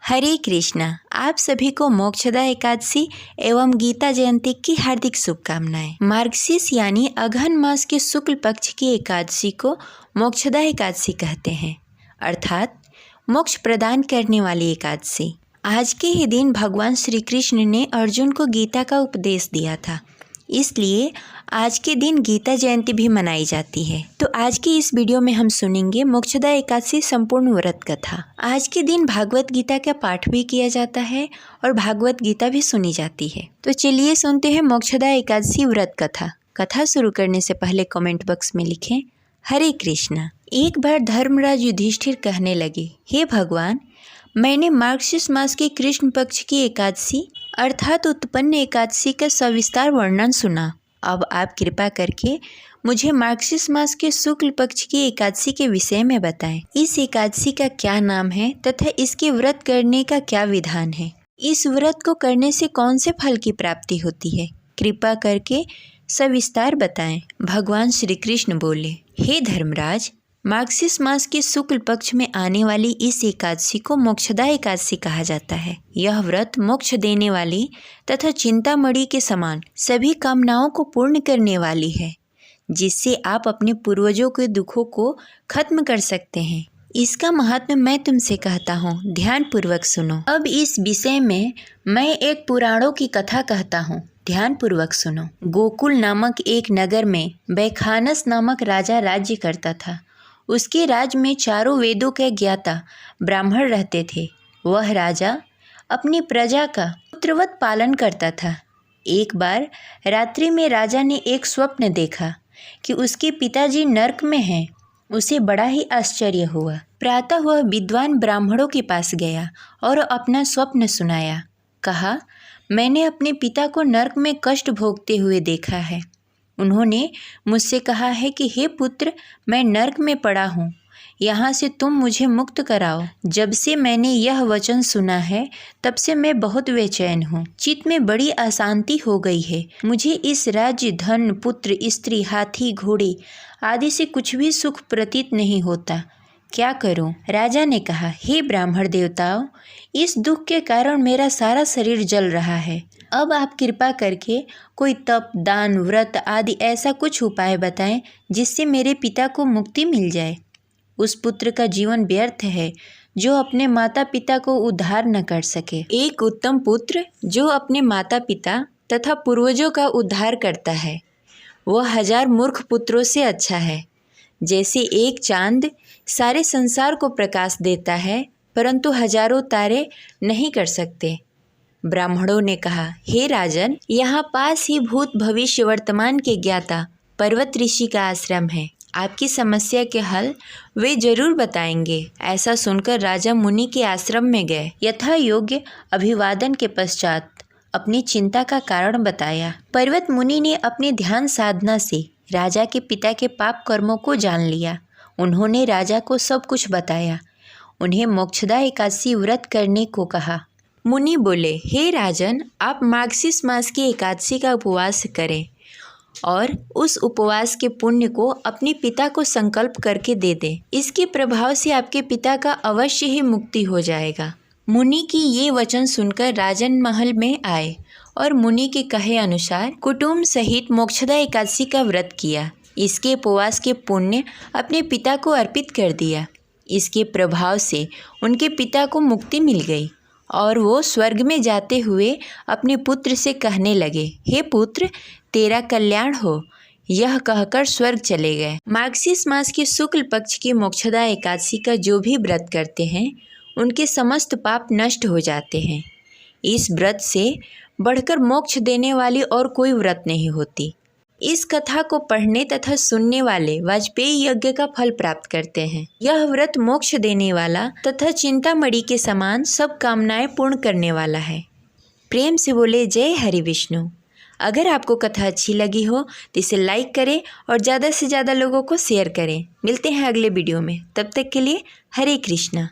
हरे कृष्णा। आप सभी को मोक्षदा एकादशी एवं गीता जयंती की हार्दिक शुभकामनाएं। मार्गशीर्ष यानी अघन मास के शुक्ल पक्ष की एकादशी को मोक्षदा एकादशी कहते हैं, अर्थात मोक्ष प्रदान करने वाली एकादशी। आज के ही दिन भगवान श्री कृष्ण ने अर्जुन को गीता का उपदेश दिया था, इसलिए आज के दिन गीता जयंती भी मनाई जाती है। तो आज की इस वीडियो में हम सुनेंगे मोक्षदा एकादशी संपूर्ण व्रत कथा। आज के दिन भागवत गीता का पाठ भी किया जाता है और भागवत गीता भी सुनी जाती है। तो चलिए सुनते हैं मोक्षदा एकादशी व्रत कथा। कथा शुरू करने से पहले कमेंट बॉक्स में लिखें हरे कृष्णा। एक बार धर्मराज युधिष्ठिर कहने लगे, हे भगवान, मैंने मार्गशीर्ष मास के कृष्ण पक्ष की एकादशी अर्थात उत्पन्न एकादशी का सविस्तार वर्णन सुना। अब आप कृपा करके मुझे मार्गशीर्ष मास के शुक्ल पक्ष की एकादशी के विषय में बताएं। इस एकादशी का क्या नाम है तथा इसके व्रत करने का क्या विधान है? इस व्रत को करने से कौन से फल की प्राप्ति होती है? कृपा करके सविस्तार बताएं। भगवान श्री कृष्ण बोले, हे धर्मराज, मार्गशीर्ष मास के शुक्ल पक्ष में आने वाली इस एकादशी को मोक्षदा एकादशी कहा जाता है। यह व्रत मोक्ष देने वाली तथा चिंतामणि के समान सभी कामनाओं को पूर्ण करने वाली है, जिससे आप अपने पूर्वजों के दुखों को खत्म कर सकते हैं। इसका महात्म्य मैं तुमसे कहता हूँ, ध्यान पूर्वक सुनो। अब इस विषय में मैं एक पुराणों की कथा कहता हूँ, ध्यान पूर्वक सुनो। गोकुल नामक एक नगर में बैखानस नामक राजा राज्य करता था। उसके राज्य में चारों वेदों के ज्ञाता ब्राह्मण रहते थे। वह राजा अपनी प्रजा का पुत्रवत पालन करता था। एक बार रात्रि में राजा ने एक स्वप्न देखा कि उसके पिताजी नरक में हैं। उसे बड़ा ही आश्चर्य हुआ। प्रातः वह विद्वान ब्राह्मणों के पास गया और अपना स्वप्न सुनाया। कहा, मैंने अपने पिता को नरक में कष्ट भोगते हुए देखा है। उन्होंने मुझसे कहा है कि हे पुत्र, मैं नरक में पड़ा हूँ, यहाँ से तुम मुझे मुक्त कराओ। जब से मैंने यह वचन सुना है तब से मैं बहुत बेचैन हूँ। चित्त में बड़ी अशांति हो गई है। मुझे इस राज्य, धन, पुत्र, स्त्री, हाथी, घोड़े आदि से कुछ भी सुख प्रतीत नहीं होता। क्या करूं? राजा ने कहा, हे ब्राह्मण देवताओं, इस दुख के कारण मेरा सारा शरीर जल रहा है। अब आप कृपा करके कोई तप, दान, व्रत आदि ऐसा कुछ उपाय बताएं जिससे मेरे पिता को मुक्ति मिल जाए। उस पुत्र का जीवन व्यर्थ है जो अपने माता पिता को उद्धार न कर सके। एक उत्तम पुत्र जो अपने माता पिता तथा पूर्वजों का उद्धार करता है, वह 1000 मूर्ख पुत्रों से अच्छा है। जैसे एक चांद सारे संसार को प्रकाश देता है, परंतु हजारों तारे नहीं कर सकते। ब्राह्मणों ने कहा, हे राजन, यहाँ पास ही भूत, भविष्य, वर्तमान के ज्ञाता पर्वत ऋषि का आश्रम है। आपकी समस्या के हल वे जरूर बताएंगे। ऐसा सुनकर राजा मुनि के आश्रम में गए। यथा योग्य अभिवादन के पश्चात अपनी चिंता का कारण बताया। पर्वत मुनि ने अपने ध्यान साधना से राजा के पिता के पाप कर्मों को जान लिया। उन्होंने राजा को सब कुछ बताया। उन्हें मोक्षदा एकादशी व्रत करने को कहा। मुनि बोले, हे राजन, आप मार्गशीर्ष मास की एकादशी का उपवास करें और उस उपवास के पुण्य को अपने पिता को संकल्प करके दे दें। इसके प्रभाव से आपके पिता का अवश्य ही मुक्ति हो जाएगा। मुनि की ये वचन सुनकर राजन महल में आए और मुनि के कहे अनुसार कुटुंब सहित मोक्षदा एकादशी का व्रत किया। इसके उपवास के पुण्य अपने पिता को अर्पित कर दिया। इसके प्रभाव से उनके पिता को मुक्ति मिल गई और वो स्वर्ग में जाते हुए अपने पुत्र से कहने लगे, हे पुत्र, तेरा कल्याण हो। यह कहकर स्वर्ग चले गए। मार्गशीर्ष मास के शुक्ल पक्ष की मोक्षदा एकादशी का जो भी व्रत करते हैं, उनके समस्त पाप नष्ट हो जाते हैं। इस व्रत से बढ़कर मोक्ष देने वाली और कोई व्रत नहीं होती। इस कथा को पढ़ने तथा सुनने वाले वाजपेयी यज्ञ का फल प्राप्त करते हैं। यह व्रत मोक्ष देने वाला तथा चिंतामणि के समान सब कामनाएं पूर्ण करने वाला है। प्रेम से बोले जय हरि विष्णु। अगर आपको कथा अच्छी लगी हो तो इसे लाइक करें और ज़्यादा से ज़्यादा लोगों को शेयर करें। मिलते हैं अगले वीडियो में, तब तक के लिए हरे कृष्णा।